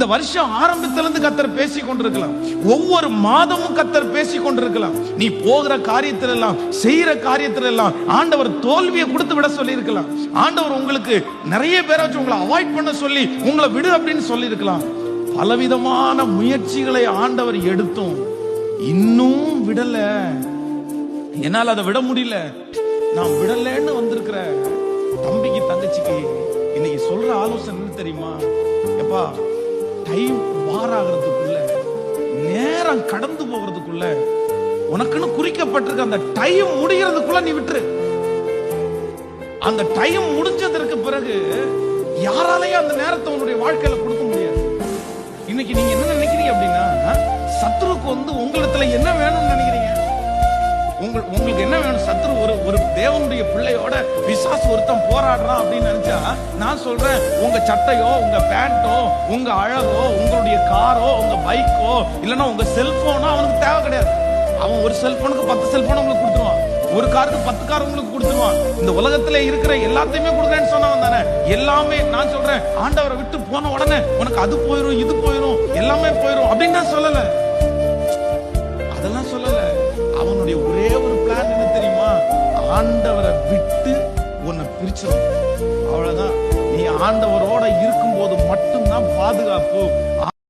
இந்த வருஷம் ஆரம்பத்திலிருந்து கர்த்தர் பேசி கொண்டிருக்கலாம். ஒவ்வொரு மாதமும் கர்த்தர் பேசி கொண்டிருக்கலாம். நீ போகிற காரியத்துல எல்லாம், செய்யற காரியத்துல எல்லாம் ஆண்டவர் தோல்வியை கொடுத்து விட சொல்லி இருக்கலாம். ஆண்டவர் உங்களுக்கு நிறைய பேரை வச்சு உங்களை அவாய்ட் பண்ண சொல்லி உங்களை விடு அப்படின்னு சொல்லி இருக்கலாம். பலவிதமான முயற்சிகளை ஆண்டவர் எடுத்தும் இன்னும் விடல. என்னால் அதை விட முடியல. நான் விடலன்னு வந்திருக்கிற தம்பிக்கு தங்கச்சிக்கு இன்னைக்கு சொல்ற ஆலோசனை என்ன தெரியுமா? எப்பா, டைம் வாராகிறதுக்குள்ள, நேரம் கடந்து போகிறதுக்குள்ள, உனக்குன்னு குறிக்கப்பட்டிருக்க அந்த டைம் முடிகிறதுக்குள்ள நீ விட்டுரு. அந்த டைம் முடிஞ்சதற்கு பிறகு யாராலையும் அந்த நேரத்தை உன்னுடைய வாழ்க்கையில கொடுக்க முடியாது. இன்னைக்கு நீங்க என்ன நினைக்கிறீங்க அப்படின்னா, சத்துருக்கு உங்களிடத்துல என்ன வேணும்னு நினைக்கிறீங்க? உங்களுக்கு என்ன வேணும்? சத்துரு ஒரு தேவனுடைய பிள்ளையோட பிசாசு ஒருத்தன் போராடுறான் அப்படின்னு நினைச்சா, நான் சொல்றேன், உங்க சட்டையோ, உங்க பேண்டோ, உங்க அழகோ, உங்களுடைய காரோ, உங்க பைக்கோ, இல்லைன்னா உங்க செல்போனோ அவனுக்கு தேவை கிடையாது. அவன் ஒரு செல்போனுக்கு 10 செல்போன் உங்களுக்கு கொடுத்துருவான். ஒரு காருக்கு 10 கார் உங்களுக்கு கொடுத்துருவான். இந்த உலகத்துல இருக்கிற எல்லாத்தையுமே கொடுக்குறேன்னு சொன்னவன் தானே. எல்லாமே நான் சொல்றேன், ஆண்டவரை விட்டு போன உடனே உனக்கு அது போயிரும், இது போயிரும், எல்லாமே போயிரும் அப்படின்னு நான் சொல்லல. அதெல்லாம் சொல்லல. அவனுடைய ஒரே ஒரு பிளான் என்ன தெரியுமா? ஆண்டவரை விட்டு உன்னை பிரிச்சிடும். அவ்வளவுதான். நீ ஆண்டவரோட இருக்கும்போது மட்டும்தான் பாதுகாப்பு.